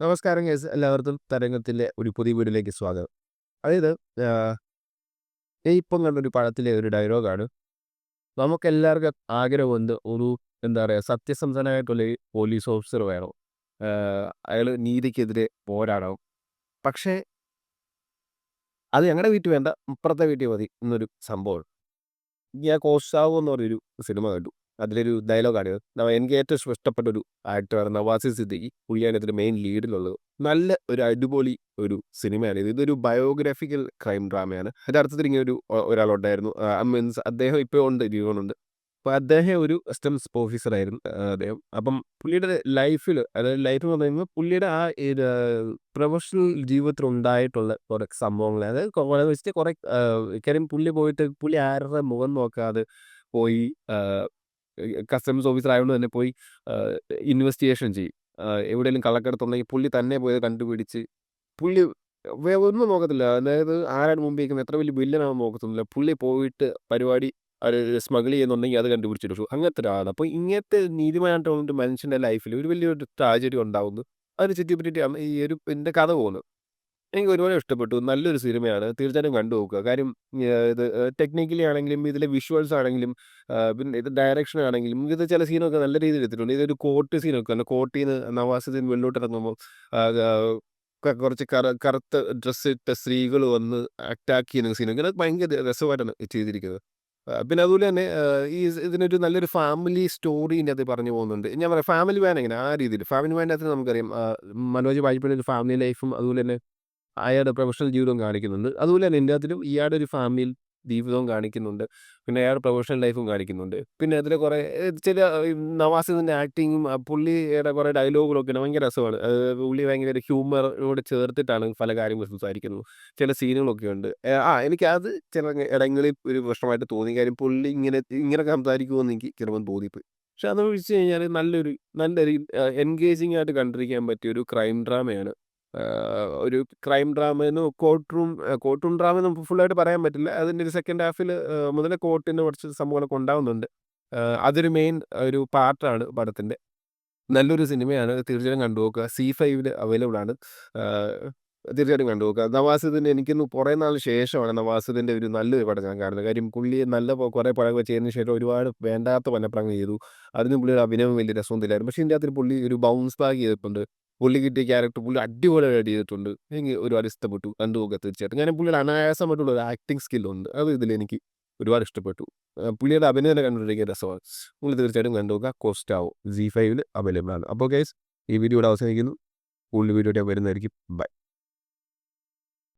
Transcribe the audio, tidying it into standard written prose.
നമസ്കാരം ഗൈസ്, എല്ലാവർക്കും തരംഗത്തിലെ ഒരു പുതിയ വീഡിയോയിലേക്ക് സ്വാഗതം. അതായത് ആഹ്, ഈ ഇപ്പം കണ്ടൊരു പടത്തിലെ ഒരു ഡയലോഗാണ്. നമുക്കെല്ലാവർക്കും ആഗ്രഹമുണ്ട് ഒരു എന്താ പറയുക സത്യസന്ധനായിട്ടുള്ള ഒരു പോലീസ് ഓഫീസർ വേണം. അയാൾ നീതിക്കെതിരെ പോരാടണം. പക്ഷേ അത് ഞങ്ങളുടെ വീട്ടിൽ വേണ്ട, ഇപ്പുറത്തെ വീട്ടിൽ മതി എന്നൊരു സംഭവം. ഞാൻ കോസാവോ എന്ന് പറഞ്ഞൊരു സിനിമ കണ്ടു. അതിലൊരു ഡയലോഗാണ്. എനിക്ക് ഏറ്റവും ഇഷ്ടപ്പെട്ട ഒരു ആക്ടറാണ് നവാസിർ സിദ്ദിഖി. പുള്ളിയാണ് ഇതിൽ മെയിൻ ലീഡിലുള്ളത്. നല്ല ഒരു അടിപൊളി ഒരു സിനിമയാണ് ഇത്. ഇതൊരു ബയോഗ്രാഫിക്കൽ ക്രൈം ഡ്രാമയാണ്. യഥാർത്ഥത്തിൽ ഇങ്ങനൊരു ഒരാളുണ്ടായിരുന്നു. മീൻസ് അദ്ദേഹം ഇപ്പോൾ ഉണ്ട്, ജീവനുണ്ട്. അപ്പോൾ അദ്ദേഹം ഒരു കസ്റ്റംസ് ഓഫീസറായിരുന്നു അദ്ദേഹം. അപ്പം പുള്ളിയുടെ ലൈഫിൽ, അതായത് ലൈഫ് എന്ന് പറഞ്ഞു കഴിയുമ്പോൾ പുള്ളിയുടെ ആ ഇത് പ്രൊഫഷണൽ ജീവിതത്തിൽ ഉണ്ടായിട്ടുള്ള കുറേ സംഭവങ്ങൾ, അതായത് കുറേ വെച്ചിട്ട് കുറേ കാര്യം പുള്ളി ആരുടെ മുഖം നോക്കാതെ പോയി കസ്റ്റംസ് ഓഫീസർ ആയതുകൊണ്ട് തന്നെ പോയി ഇൻവെസ്റ്റിഗേഷൻ ചെയ്യും. എവിടെയെങ്കിലും കള്ളക്കടത്തുണ്ടെങ്കിൽ പുള്ളി തന്നെ പോയി അത് കണ്ടുപിടിച്ച് പുള്ളി ഒന്നും നോക്കത്തില്ല. അതായത് ആരാണ് മുമ്പിൽ നിൽക്കുന്നത്, എത്ര വലിയ വില്ലനാണെന്ന് നോക്കത്തൊന്നുമില്ല. പുള്ളി പോയിട്ട് പരിപാടി അത് സ്മഗിൾ ചെയ്യുന്നുണ്ടെങ്കിൽ അത് കണ്ടുപിടിച്ചിട്ട് അങ്ങനത്തെ ഒരാളാണ്. അപ്പോൾ ഇങ്ങനത്തെ നീതിമാനായിട്ടുള്ള ഒരു മനുഷ്യൻ്റെ ലൈഫിൽ ഒരു വലിയൊരു ട്രാജഡി ഉണ്ടാവുന്നു. അതിനെ ചുറ്റിപ്പറ്റിയിട്ടാണ് ഈ ഒരു ഇതിൻ്റെ കഥ പോകുന്നത്. എനിക്ക് ഒരുപാട് ഇഷ്ടപ്പെട്ടു. നല്ലൊരു സിനിമയാണ്. തീർച്ചയായിട്ടും കണ്ടു നോക്കുക. കാര്യം ഇത് ടെക്നിക്കലി ആണെങ്കിലും ഇതിലെ വിഷ്വൽസ് ആണെങ്കിലും പിന്നെ ഇത് ഡയറക്ഷൻ ആണെങ്കിലും ഇത് ചില സീനൊക്കെ നല്ല രീതിയിൽ എടുത്തിട്ടുണ്ട്. ഇതൊരു കോർട്ട് സീനൊക്കെ ആണ്. കോർട്ടിൽ നിന്ന് നവാസുദ്ദീൻ വെളിലോട്ടിറങ്ങുമ്പോൾ ആഹ് ആഹ് കുറച്ച് കറുത്ത ഡ്രസ്സ് ഇട്ട സ്ത്രീകൾ വന്ന് അറ്റാക്ക് ചെയ്യുന്ന സീനൊക്കെ അത് ഭയങ്കര രസമായിട്ടാണ് ചെയ്തിരിക്കുന്നത്. പിന്നെ അതുപോലെ തന്നെ ഇതിനൊരു നല്ലൊരു ഫാമിലി സ്റ്റോറി ഇതിനകത്ത് പറഞ്ഞു പോകുന്നുണ്ട്. ഞാൻ പറയാം ഫാമിലി മാൻ എങ്ങനെ ആ രീതിയിൽ. ഫാമിലി മാൻ്റെ അകത്ത് നമുക്കറിയാം മനോജ് വാജ്പേയിയുടെ ഒരു ഫാമിലി ലൈഫും അതുപോലെ തന്നെ അയാളുടെ പ്രൊഫഷണൽ ജീവിതവും കാണിക്കുന്നുണ്ട്. അതുപോലെ തന്നെ ഇതിനകത്തിലും ഇയാളുടെ ഒരു ഫാമിലി ജീവിതവും കാണിക്കുന്നുണ്ട്. പിന്നെ അയാളുടെ പ്രൊഫഷണൽ ലൈഫും കാണിക്കുന്നുണ്ട്. പിന്നെ അതിലെ കുറേ ചില നവാസിന്റെ ആക്ടിങ്ങും പുള്ളിയുടെ കുറേ ഡയലോഗുകളൊക്കെയാണ് ഭയങ്കര രസമാണ്. പുള്ളി ഭയങ്കര ഹ്യൂമറോട് ചേർത്തിട്ടാണ് പല കാര്യങ്ങളും സംസാരിക്കുന്നത്. ചില സീനുകളൊക്കെ ഉണ്ട്. എനിക്ക് അത് ചില ഇടങ്ങളിൽ ഒരു പ്രശ്നമായിട്ട് തോന്നി. കാര്യം പുള്ളി ഇങ്ങനെയൊക്കെ സംസാരിക്കുമോയെന്ന് എനിക്ക് ചിലപ്പം തോന്നിപ്പോയി. പക്ഷെ അതെന്ന് വെച്ച് കഴിഞ്ഞാൽ നല്ലൊരു എൻഗേജിംഗ് ആയിട്ട് കണ്ടിരിക്കാൻ പറ്റിയ ഒരു ക്രൈം ഡ്രാമയാണ്. ഒരു ക്രൈം ഡ്രാമയെന്ന് കോർട്ട് റൂം ഡ്രാമ നമുക്ക് ഫുള്ളായിട്ട് പറയാൻ പറ്റില്ല. അതിൻ്റെ ഒരു സെക്കൻഡ് ഹാഫിൽ മുതലേ കോർട്ടിൻ്റെ കുറച്ച് സംഭവങ്ങളൊക്കെ ഉണ്ടാവുന്നുണ്ട്. അതൊരു മെയിൻ ഒരു പാർട്ടാണ് പടത്തിൻ്റെ. നല്ലൊരു സിനിമയാണ്. തീർച്ചയായും കണ്ടു നോക്കുക. സി5 അവൈലബിൾ ആണ്. തീർച്ചയായിട്ടും കണ്ടു നോക്കുക. നവാസുദ്ദീൻ എനിക്കിന്ന് കുറേ നാളിന് ശേഷമാണ് നവാസുദ്ദീൻ്റെ ഒരു നല്ലൊരു പടം ഞാൻ കാണുന്നത്. കാര്യം പുള്ളി നല്ല കുറേ പടങ്ങൾ ചെയ്തതിന് ശേഷം ഒരുപാട് വേണ്ടാത്ത പടങ്ങൾ ചെയ്തു. അതിന് പുള്ളിയുടെ അഭിനയം വലിയ രസമൊന്നുമില്ലായിരുന്നു. പക്ഷേ ഇതിൻ്റെ അകത്ത് പുള്ളി ഒരു ബൗൺസ് ബാക്ക് ചെയ്തിട്ടുണ്ട്. പുള്ളി കിട്ടിയ ക്യാരക്ടർ പുള്ളി അടിപൊളിയായിട്ട് ചെയ്തിട്ടുണ്ട്. എനിക്ക് ഒരുപാട് ഇഷ്ടപ്പെട്ടു. കണ്ടു നോക്കുക തീർച്ചയായിട്ടും. കാരണം പുള്ളിയുടെ അനായാസമായിട്ടുള്ള ഒരു ആക്ടിംഗ് സ്കില്ലുണ്ട്. അത് ഇതിലെനിക്ക് ഒരുപാട് ഇഷ്ടപ്പെട്ടു. പുള്ളിയുടെ അഭിനയം തന്നെ കണ്ടിരിക്കാൻ രസമാണ്. നിങ്ങൾ തീർച്ചയായിട്ടും കണ്ടു നോക്കുക. കോസ്റ്റാവോ സി5 അവൈലബിൾ ആണ്. അപ്പോൾ ഗൈസ്, ഈ വീഡിയോ ഇവിടെ അവസാനിക്കുന്നു. കൂടുതൽ വീഡിയോ വരുന്നതായിരിക്കും. ബൈ.